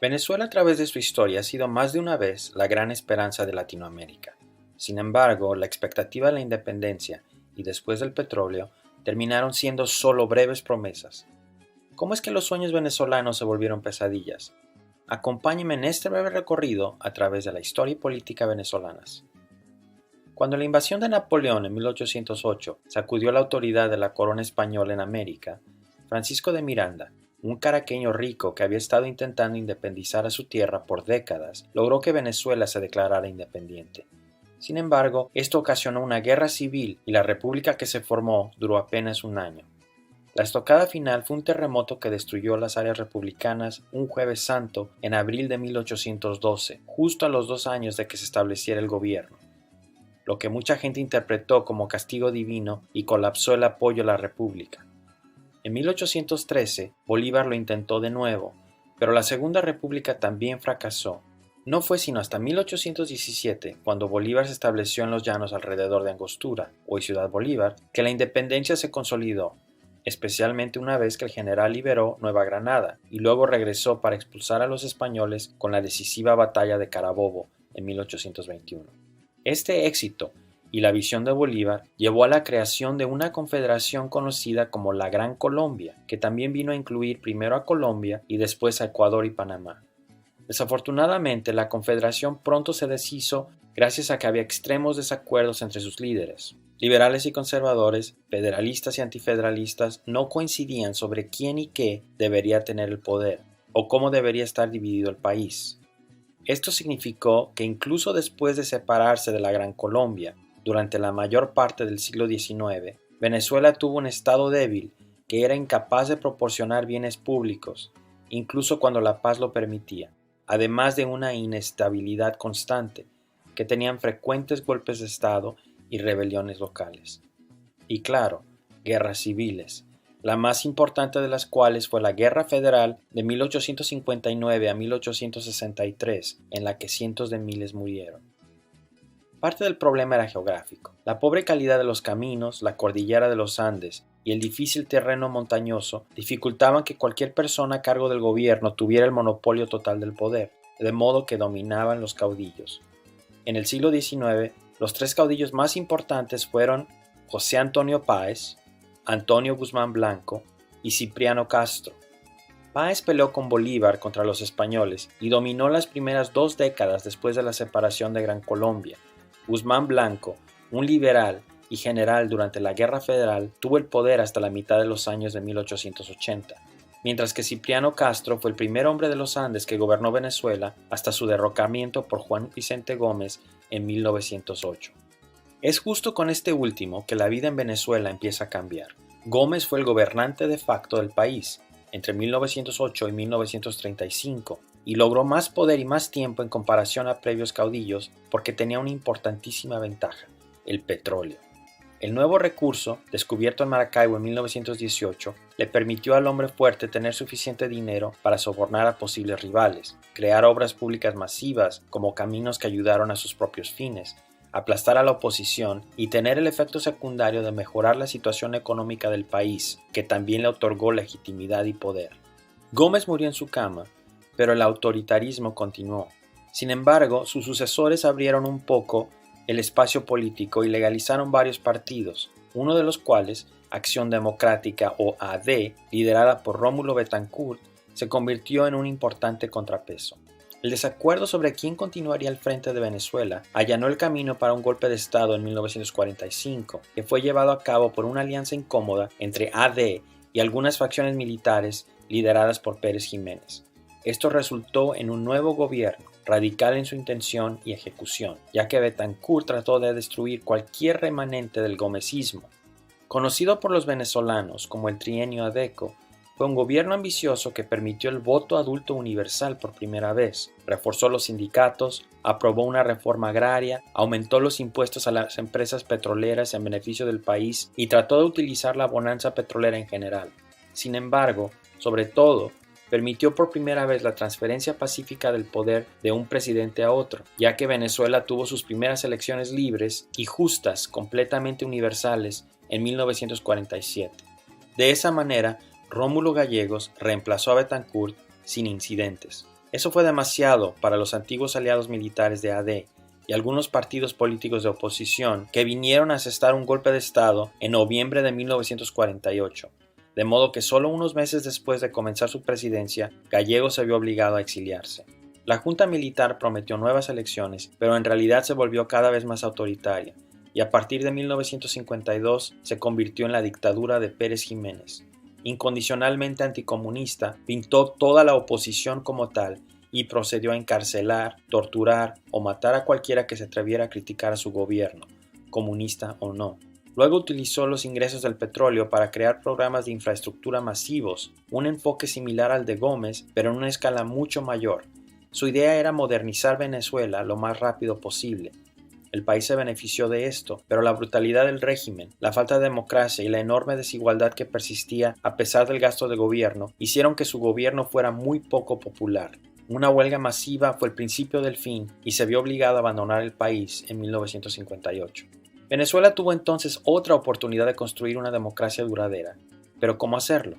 Venezuela a través de su historia ha sido más de una vez la gran esperanza de Latinoamérica. Sin embargo, la expectativa de la independencia y después del petróleo terminaron siendo solo breves promesas. ¿Cómo es que los sueños venezolanos se volvieron pesadillas? Acompáñenme en este breve recorrido a través de la historia y política venezolanas. Cuando la invasión de Napoleón en 1808 sacudió la autoridad de la corona española en América, Francisco de Miranda, un caraqueño rico que había estado intentando independizar a su tierra por décadas, logró que Venezuela se declarara independiente. Sin embargo, esto ocasionó una guerra civil y la república que se formó duró apenas un año. La estocada final fue un terremoto que destruyó las áreas republicanas un Jueves Santo en abril de 1812, justo a los 2 años de que se estableciera el gobierno, lo que mucha gente interpretó como castigo divino y colapsó el apoyo a la república. En 1813, Bolívar lo intentó de nuevo, pero la Segunda República también fracasó. No fue sino hasta 1817, cuando Bolívar se estableció en los llanos alrededor de Angostura, hoy Ciudad Bolívar, que la independencia se consolidó, especialmente una vez que el general liberó Nueva Granada y luego regresó para expulsar a los españoles con la decisiva batalla de Carabobo en 1821. Este éxito y la visión de Bolívar llevó a la creación de una confederación conocida como la Gran Colombia, que también vino a incluir primero a Colombia y después a Ecuador y Panamá. Desafortunadamente, la confederación pronto se deshizo gracias a que había extremos desacuerdos entre sus líderes. Liberales y conservadores, federalistas y antifederalistas no coincidían sobre quién y qué debería tener el poder, o cómo debería estar dividido el país. Esto significó que incluso después de separarse de la Gran Colombia, durante la mayor parte del siglo XIX, Venezuela tuvo un estado débil que era incapaz de proporcionar bienes públicos, incluso cuando la paz lo permitía, además de una inestabilidad constante, que tenían frecuentes golpes de Estado y rebeliones locales. Y claro, guerras civiles, la más importante de las cuales fue la Guerra Federal de 1859 a 1863, en la que cientos de miles murieron. Parte del problema era geográfico. La pobre calidad de los caminos, la cordillera de los Andes y el difícil terreno montañoso dificultaban que cualquier persona a cargo del gobierno tuviera el monopolio total del poder, de modo que dominaban los caudillos. En el siglo XIX, los 3 caudillos más importantes fueron José Antonio Páez, Antonio Guzmán Blanco y Cipriano Castro. Páez peleó con Bolívar contra los españoles y dominó las primeras 2 décadas después de la separación de Gran Colombia. Guzmán Blanco, un liberal y general durante la Guerra Federal, tuvo el poder hasta la mitad de los años de 1880, mientras que Cipriano Castro fue el primer hombre de los Andes que gobernó Venezuela hasta su derrocamiento por Juan Vicente Gómez en 1908. Es justo con este último que la vida en Venezuela empieza a cambiar. Gómez fue el gobernante de facto del país entre 1908 y 1935 y logró más poder y más tiempo en comparación a previos caudillos porque tenía una importantísima ventaja: el petróleo. El nuevo recurso, descubierto en Maracaibo en 1918, le permitió al hombre fuerte tener suficiente dinero para sobornar a posibles rivales, crear obras públicas masivas como caminos que ayudaron a sus propios fines, aplastar a la oposición y tener el efecto secundario de mejorar la situación económica del país, que también le otorgó legitimidad y poder. Gómez murió en su cama, pero el autoritarismo continuó. Sin embargo, sus sucesores abrieron un poco el espacio político y legalizaron varios partidos, uno de los cuales, Acción Democrática o AD, liderada por Rómulo Betancourt, se convirtió en un importante contrapeso. El desacuerdo sobre quién continuaría al frente de Venezuela allanó el camino para un golpe de Estado en 1945, que fue llevado a cabo por una alianza incómoda entre AD y algunas facciones militares lideradas por Pérez Jiménez. Esto resultó en un nuevo gobierno, radical en su intención y ejecución, ya que Betancourt trató de destruir cualquier remanente del gomecismo. Conocido por los venezolanos como el Trienio Adeco, fue un gobierno ambicioso que permitió el voto adulto universal por primera vez, reforzó los sindicatos, aprobó una reforma agraria, aumentó los impuestos a las empresas petroleras en beneficio del país y trató de utilizar la bonanza petrolera en general. Sin embargo, sobre todo, permitió por primera vez la transferencia pacífica del poder de un presidente a otro, ya que Venezuela tuvo sus primeras elecciones libres y justas, completamente universales, en 1947. De esa manera, Rómulo Gallegos reemplazó a Betancourt sin incidentes. Eso fue demasiado para los antiguos aliados militares de AD y algunos partidos políticos de oposición que vinieron a asestar un golpe de Estado en noviembre de 1948, de modo que solo unos meses después de comenzar su presidencia, Gallego se vio obligado a exiliarse. La junta militar prometió nuevas elecciones, pero en realidad se volvió cada vez más autoritaria, y a partir de 1952 se convirtió en la dictadura de Pérez Jiménez. Incondicionalmente anticomunista, pintó toda la oposición como tal y procedió a encarcelar, torturar o matar a cualquiera que se atreviera a criticar a su gobierno, comunista o no. Luego utilizó los ingresos del petróleo para crear programas de infraestructura masivos, un enfoque similar al de Gómez, pero en una escala mucho mayor. Su idea era modernizar Venezuela lo más rápido posible. El país se benefició de esto, pero la brutalidad del régimen, la falta de democracia y la enorme desigualdad que persistía a pesar del gasto de gobierno hicieron que su gobierno fuera muy poco popular. Una huelga masiva fue el principio del fin y se vio obligado a abandonar el país en 1958. Venezuela tuvo entonces otra oportunidad de construir una democracia duradera. Pero ¿cómo hacerlo?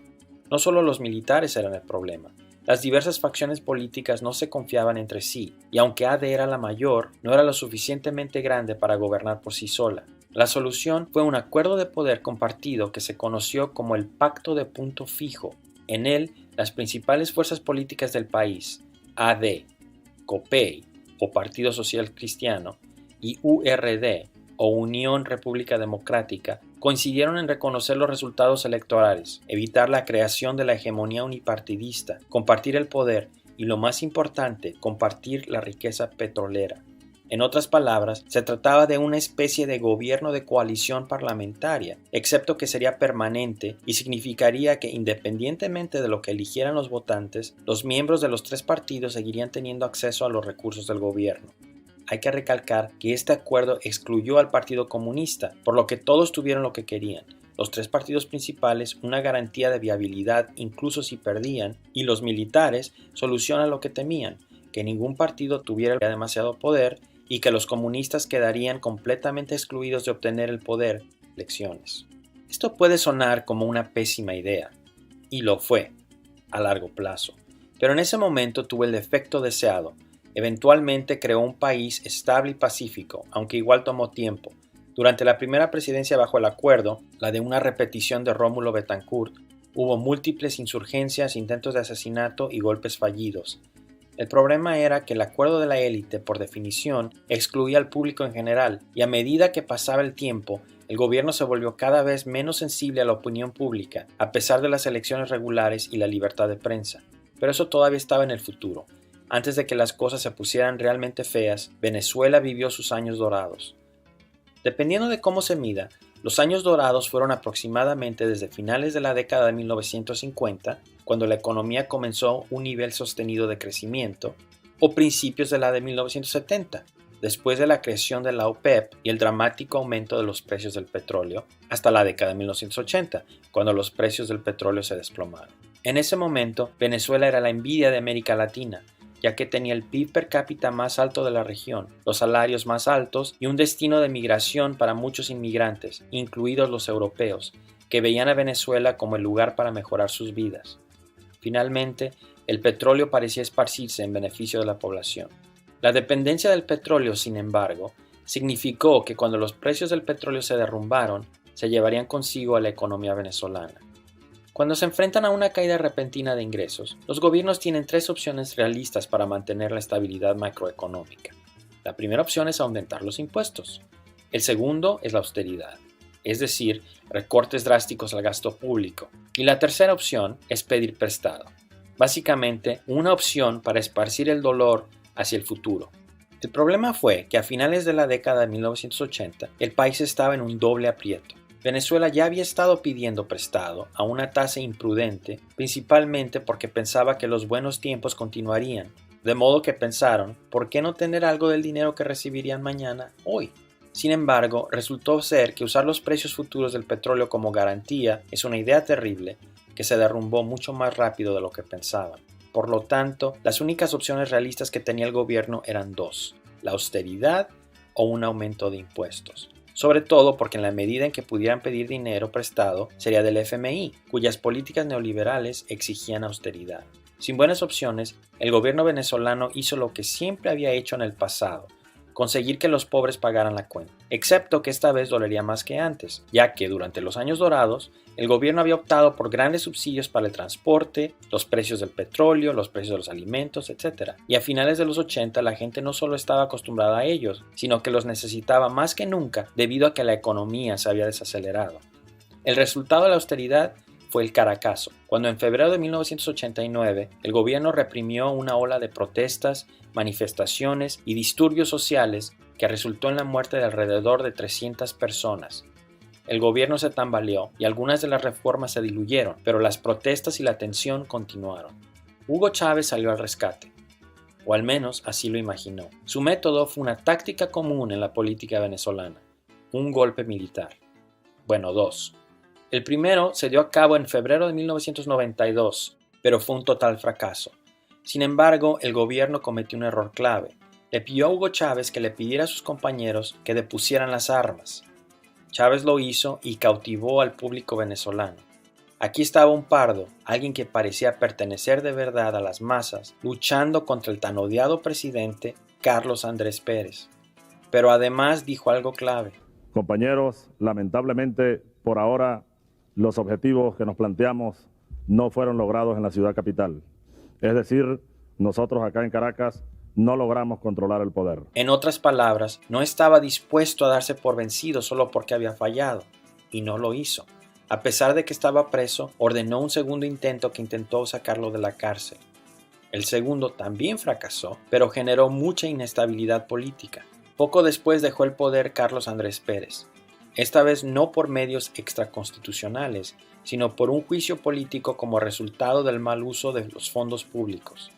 No solo los militares eran el problema. Las diversas facciones políticas no se confiaban entre sí, y aunque AD era la mayor, no era lo suficientemente grande para gobernar por sí sola. La solución fue un acuerdo de poder compartido que se conoció como el Pacto de Punto Fijo. En él, las principales fuerzas políticas del país, AD, COPEI o Partido Social Cristiano, y URD o Unión República Democrática, coincidieron en reconocer los resultados electorales, evitar la creación de la hegemonía unipartidista, compartir el poder y, lo más importante, compartir la riqueza petrolera. En otras palabras, se trataba de una especie de gobierno de coalición parlamentaria, excepto que sería permanente y significaría que, independientemente de lo que eligieran los votantes, los miembros de los tres partidos seguirían teniendo acceso a los recursos del gobierno. Hay que recalcar que este acuerdo excluyó al Partido Comunista, por lo que todos tuvieron lo que querían. Los tres partidos principales una garantía de viabilidad incluso si perdían, y los militares solucionan lo que temían, que ningún partido tuviera demasiado poder y que los comunistas quedarían completamente excluidos de obtener el poder en las elecciones. Esto puede sonar como una pésima idea, y lo fue, a largo plazo, pero en ese momento tuvo el defecto deseado. Eventualmente creó un país estable y pacífico, aunque igual tomó tiempo. Durante la primera presidencia bajo el acuerdo, la de una repetición de Rómulo Betancourt, hubo múltiples insurgencias, intentos de asesinato y golpes fallidos. El problema era que el acuerdo de la élite, por definición, excluía al público en general, y a medida que pasaba el tiempo, el gobierno se volvió cada vez menos sensible a la opinión pública, a pesar de las elecciones regulares y la libertad de prensa. Pero eso todavía estaba en el futuro. Antes de que las cosas se pusieran realmente feas, Venezuela vivió sus años dorados. Dependiendo de cómo se mida, los años dorados fueron aproximadamente desde finales de la década de 1950, cuando la economía comenzó un nivel sostenido de crecimiento, o principios de la de 1970, después de la creación de la OPEP y el dramático aumento de los precios del petróleo, hasta la década de 1980, cuando los precios del petróleo se desplomaron. En ese momento, Venezuela era la envidia de América Latina, ya que tenía el PIB per cápita más alto de la región, los salarios más altos y un destino de migración para muchos inmigrantes, incluidos los europeos, que veían a Venezuela como el lugar para mejorar sus vidas. Finalmente, el petróleo parecía esparcirse en beneficio de la población. La dependencia del petróleo, sin embargo, significó que cuando los precios del petróleo se derrumbaron, se llevarían consigo a la economía venezolana. Cuando se enfrentan a una caída repentina de ingresos, los gobiernos tienen tres opciones realistas para mantener la estabilidad macroeconómica. La primera opción es aumentar los impuestos. El segundo es la austeridad, es decir, recortes drásticos al gasto público. Y la tercera opción es pedir prestado. Básicamente, una opción para esparcir el dolor hacia el futuro. El problema fue que a finales de la década de 1980, el país estaba en un doble aprieto. Venezuela ya había estado pidiendo prestado a una tasa imprudente, principalmente porque pensaba que los buenos tiempos continuarían, de modo que pensaron, ¿por qué no tener algo del dinero que recibirían mañana hoy? Sin embargo, resultó ser que usar los precios futuros del petróleo como garantía es una idea terrible que se derrumbó mucho más rápido de lo que pensaban. Por lo tanto, las únicas opciones realistas que tenía el gobierno eran dos: la austeridad o un aumento de impuestos. Sobre todo porque en la medida en que pudieran pedir dinero prestado sería del FMI, cuyas políticas neoliberales exigían austeridad. Sin buenas opciones, el gobierno venezolano hizo lo que siempre había hecho en el pasado: conseguir que los pobres pagaran la cuenta, excepto que esta vez dolería más que antes, ya que durante los años dorados, el gobierno había optado por grandes subsidios para el transporte, los precios del petróleo, los precios de los alimentos, etc. Y a finales de los 80 la gente no solo estaba acostumbrada a ellos, sino que los necesitaba más que nunca debido a que la economía se había desacelerado. El resultado de la austeridad fue el Caracazo, cuando en febrero de 1989 el gobierno reprimió una ola de protestas, manifestaciones y disturbios sociales que resultó en la muerte de alrededor de 300 personas. El gobierno se tambaleó y algunas de las reformas se diluyeron, pero las protestas y la tensión continuaron. Hugo Chávez salió al rescate, o al menos así lo imaginó. Su método fue una táctica común en la política venezolana: un golpe militar. Bueno, dos. El primero se dio a cabo en febrero de 1992, pero fue un total fracaso. Sin embargo, el gobierno cometió un error clave. Le pidió a Hugo Chávez que le pidiera a sus compañeros que depusieran las armas. Chávez lo hizo y cautivó al público venezolano. Aquí estaba un pardo, alguien que parecía pertenecer de verdad a las masas, luchando contra el tan odiado presidente Carlos Andrés Pérez. Pero además dijo algo clave. Compañeros, lamentablemente, por ahora, los objetivos que nos planteamos no fueron logrados en la ciudad capital. Es decir, nosotros acá en Caracas no logramos controlar el poder. En otras palabras, no estaba dispuesto a darse por vencido solo porque había fallado, y no lo hizo. A pesar de que estaba preso, ordenó un segundo intento que intentó sacarlo de la cárcel. El segundo también fracasó, pero generó mucha inestabilidad política. Poco después dejó el poder Carlos Andrés Pérez. Esta vez no por medios extraconstitucionales, sino por un juicio político como resultado del mal uso de los fondos públicos.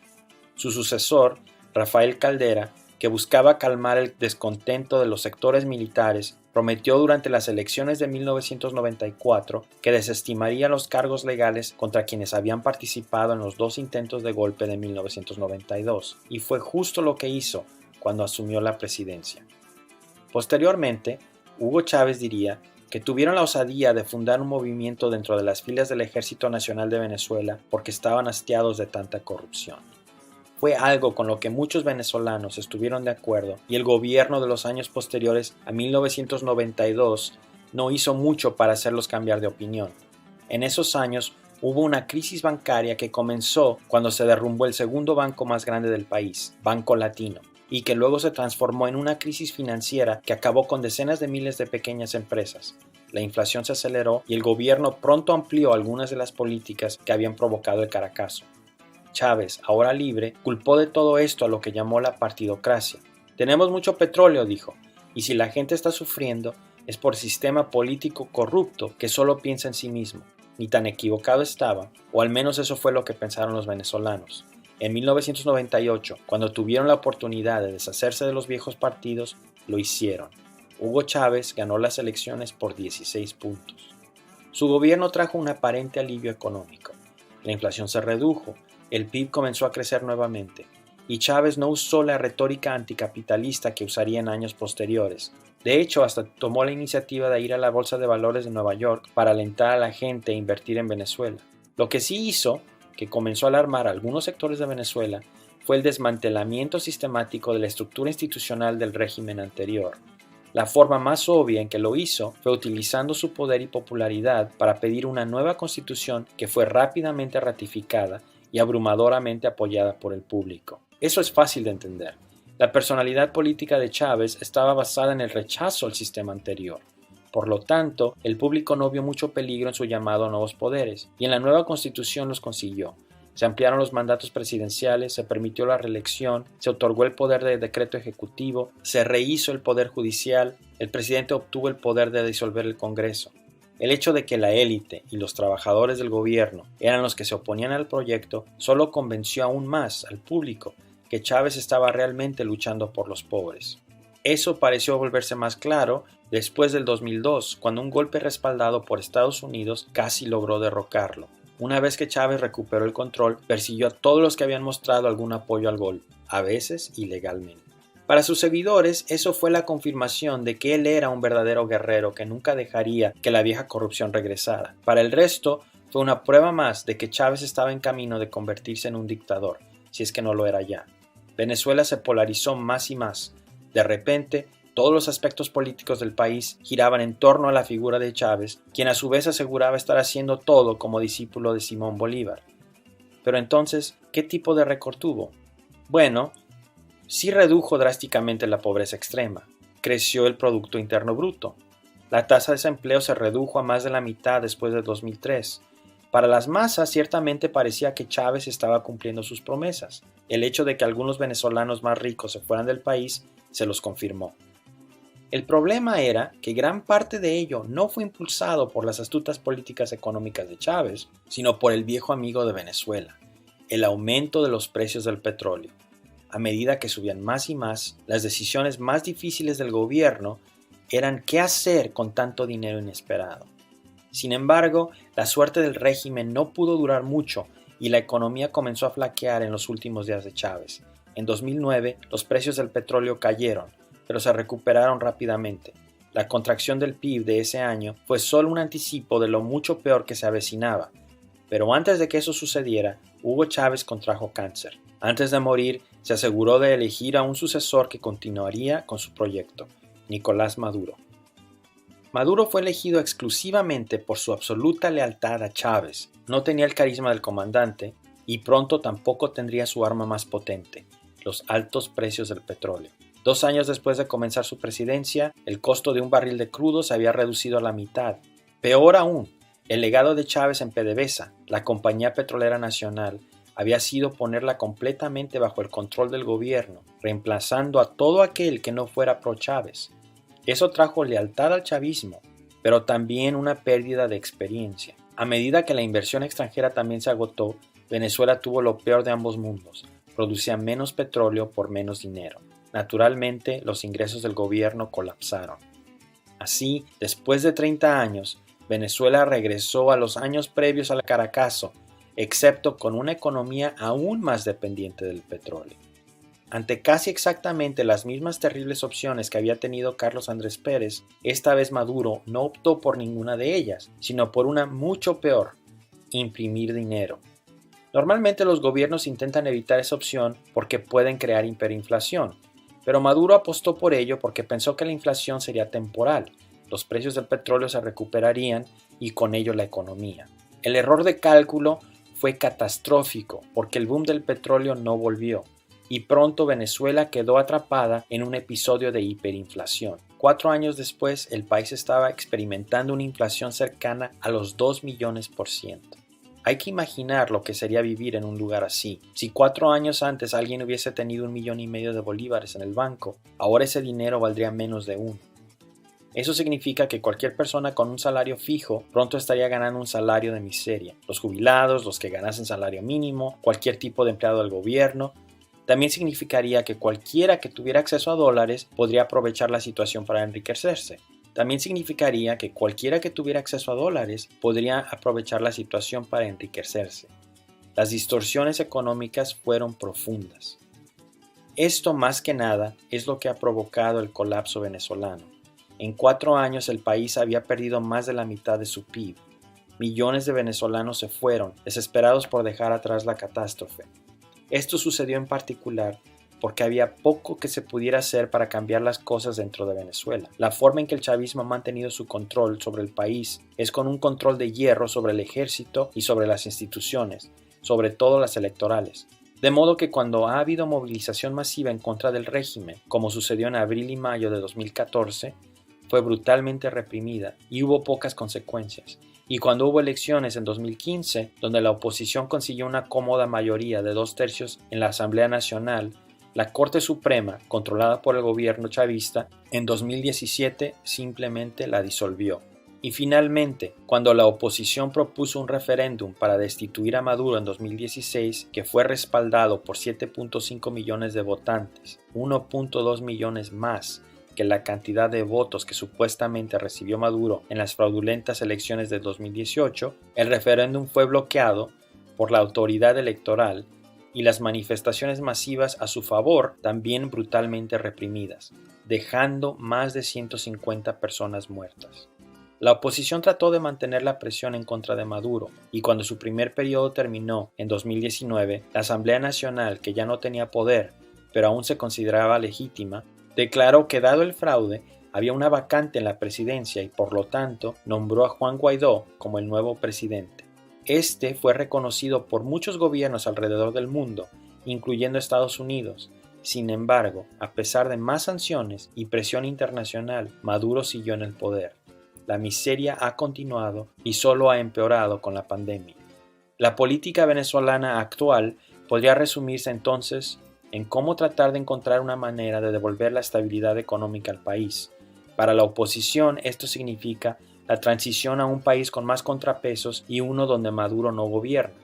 Su sucesor, Rafael Caldera, que buscaba calmar el descontento de los sectores militares, prometió durante las elecciones de 1994 que desestimaría los cargos legales contra quienes habían participado en los dos intentos de golpe de 1992, y fue justo lo que hizo cuando asumió la presidencia. Posteriormente, Hugo Chávez diría que tuvieron la osadía de fundar un movimiento dentro de las filas del Ejército Nacional de Venezuela porque estaban hastiados de tanta corrupción. Fue algo con lo que muchos venezolanos estuvieron de acuerdo y el gobierno de los años posteriores a 1992 no hizo mucho para hacerlos cambiar de opinión. En esos años hubo una crisis bancaria que comenzó cuando se derrumbó el segundo banco más grande del país, Banco Latino, y que luego se transformó en una crisis financiera que acabó con decenas de miles de pequeñas empresas. La inflación se aceleró y el gobierno pronto amplió algunas de las políticas que habían provocado el Caracazo. Chávez, ahora libre, culpó de todo esto a lo que llamó la partidocracia. Tenemos mucho petróleo, dijo, y si la gente está sufriendo es por sistema político corrupto que solo piensa en sí mismo. Ni tan equivocado estaba, o al menos eso fue lo que pensaron los venezolanos. En 1998, cuando tuvieron la oportunidad de deshacerse de los viejos partidos, lo hicieron. Hugo Chávez ganó las elecciones por 16 puntos. Su gobierno trajo un aparente alivio económico. La inflación se redujo, el PIB comenzó a crecer nuevamente, y Chávez no usó la retórica anticapitalista que usaría en años posteriores. De hecho, hasta tomó la iniciativa de ir a la Bolsa de Valores de Nueva York para alentar a la gente a invertir en Venezuela. Lo que sí hizo, que comenzó a alarmar a algunos sectores de Venezuela, fue el desmantelamiento sistemático de la estructura institucional del régimen anterior. La forma más obvia en que lo hizo fue utilizando su poder y popularidad para pedir una nueva constitución que fue rápidamente ratificada y abrumadoramente apoyada por el público. Eso es fácil de entender. La personalidad política de Chávez estaba basada en el rechazo al sistema anterior. Por lo tanto, el público no vio mucho peligro en su llamado a nuevos poderes, y en la nueva constitución los consiguió. Se ampliaron los mandatos presidenciales, se permitió la reelección, se otorgó el poder de decreto ejecutivo, se rehizo el poder judicial, el presidente obtuvo el poder de disolver el Congreso. El hecho de que la élite y los trabajadores del gobierno eran los que se oponían al proyecto solo convenció aún más al público que Chávez estaba realmente luchando por los pobres. Eso pareció volverse más claro después del 2002, cuando un golpe respaldado por Estados Unidos casi logró derrocarlo. Una vez que Chávez recuperó el control, persiguió a todos los que habían mostrado algún apoyo al golpe, a veces ilegalmente. Para sus seguidores, eso fue la confirmación de que él era un verdadero guerrero que nunca dejaría que la vieja corrupción regresara. Para el resto, fue una prueba más de que Chávez estaba en camino de convertirse en un dictador, si es que no lo era ya. Venezuela se polarizó más y más. De repente, todos los aspectos políticos del país giraban en torno a la figura de Chávez, quien a su vez aseguraba estar haciendo todo como discípulo de Simón Bolívar. Pero entonces, ¿qué tipo de récord tuvo? Bueno, sí redujo drásticamente la pobreza extrema. Creció el Producto Interno Bruto. La tasa de desempleo se redujo a más de la mitad después de 2003. Para las masas ciertamente parecía que Chávez estaba cumpliendo sus promesas. El hecho de que algunos venezolanos más ricos se fueran del país se los confirmó. El problema era que gran parte de ello no fue impulsado por las astutas políticas económicas de Chávez, sino por el viejo amigo de Venezuela, el aumento de los precios del petróleo. A medida que subían más y más, las decisiones más difíciles del gobierno eran qué hacer con tanto dinero inesperado. Sin embargo, la suerte del régimen no pudo durar mucho y la economía comenzó a flaquear en los últimos días de Chávez. En 2009, los precios del petróleo cayeron, pero se recuperaron rápidamente. La contracción del PIB de ese año fue solo un anticipo de lo mucho peor que se avecinaba. Pero antes de que eso sucediera, Hugo Chávez contrajo cáncer. Antes de morir, se aseguró de elegir a un sucesor que continuaría con su proyecto, Nicolás Maduro. Maduro fue elegido exclusivamente por su absoluta lealtad a Chávez. No tenía el carisma del comandante y pronto tampoco tendría su arma más potente, los altos precios del petróleo. 2 años después de comenzar su presidencia, el costo de un barril de crudo se había reducido a la mitad. Peor aún, el legado de Chávez en PDVSA, la compañía petrolera nacional, había sido ponerla completamente bajo el control del gobierno, reemplazando a todo aquel que no fuera pro Chávez. Eso trajo lealtad al chavismo, pero también una pérdida de experiencia. A medida que la inversión extranjera también se agotó, Venezuela tuvo lo peor de ambos mundos. Producía menos petróleo por menos dinero. Naturalmente, los ingresos del gobierno colapsaron. Así, después de 30 años, Venezuela regresó a los años previos al Caracazo, excepto con una economía aún más dependiente del petróleo. Ante casi exactamente las mismas terribles opciones que había tenido Carlos Andrés Pérez, esta vez Maduro no optó por ninguna de ellas, sino por una mucho peor: imprimir dinero. Normalmente los gobiernos intentan evitar esa opción porque pueden crear hiperinflación, pero Maduro apostó por ello porque pensó que la inflación sería temporal, los precios del petróleo se recuperarían y con ello la economía. El error de cálculo fue catastrófico porque el boom del petróleo no volvió y pronto Venezuela quedó atrapada en un episodio de hiperinflación. 4 años después, el país estaba experimentando una inflación cercana a los 2 millones%. Hay que imaginar lo que sería vivir en un lugar así. Si 4 años antes alguien hubiese tenido 1,5 millones de bolívares en el banco, ahora ese dinero valdría menos de 1. Eso significa que cualquier persona con un salario fijo pronto estaría ganando un salario de miseria. Los jubilados, los que ganasen salario mínimo, cualquier tipo de empleado del gobierno. También significaría que cualquiera que tuviera acceso a dólares podría aprovechar la situación para enriquecerse. También significaría que cualquiera que tuviera acceso a dólares podría aprovechar la situación para enriquecerse. Las distorsiones económicas fueron profundas. Esto más que nada es lo que ha provocado el colapso venezolano. En 4 años el país había perdido más de la mitad de su PIB. Millones de venezolanos se fueron, desesperados por dejar atrás la catástrofe. Esto sucedió en particular porque había poco que se pudiera hacer para cambiar las cosas dentro de Venezuela. La forma en que el chavismo ha mantenido su control sobre el país es con un control de hierro sobre el ejército y sobre las instituciones, sobre todo las electorales. De modo que cuando ha habido movilización masiva en contra del régimen, como sucedió en abril y mayo de 2014, fue brutalmente reprimida y hubo pocas consecuencias. Y cuando hubo elecciones en 2015, donde la oposición consiguió una cómoda mayoría de 2/3 en la Asamblea Nacional, la Corte Suprema, controlada por el gobierno chavista, en 2017 simplemente la disolvió. Y finalmente, cuando la oposición propuso un referéndum para destituir a Maduro en 2016, que fue respaldado por 7.5 millones de votantes, 1.2 millones más que la cantidad de votos que supuestamente recibió Maduro en las fraudulentas elecciones de 2018, el referéndum fue bloqueado por la autoridad electoral y las manifestaciones masivas a su favor también brutalmente reprimidas, dejando más de 150 personas muertas. La oposición trató de mantener la presión en contra de Maduro, y cuando su primer periodo terminó en 2019, la Asamblea Nacional, que ya no tenía poder, pero aún se consideraba legítima, declaró que dado el fraude, había una vacante en la presidencia y por lo tanto nombró a Juan Guaidó como el nuevo presidente. Este fue reconocido por muchos gobiernos alrededor del mundo, incluyendo Estados Unidos. Sin embargo, a pesar de más sanciones y presión internacional, Maduro siguió en el poder. La miseria ha continuado y solo ha empeorado con la pandemia. La política venezolana actual podría resumirse entonces en cómo tratar de encontrar una manera de devolver la estabilidad económica al país. Para la oposición esto significa la transición a un país con más contrapesos y uno donde Maduro no gobierna.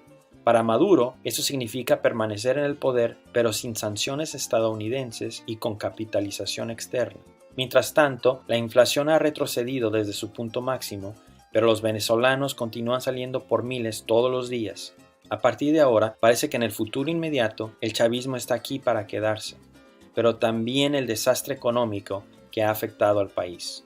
Para Maduro, eso significa permanecer en el poder, pero sin sanciones estadounidenses y con capitalización externa. Mientras tanto, la inflación ha retrocedido desde su punto máximo, pero los venezolanos continúan saliendo por miles todos los días. A partir de ahora, parece que en el futuro inmediato el chavismo está aquí para quedarse, pero también el desastre económico que ha afectado al país.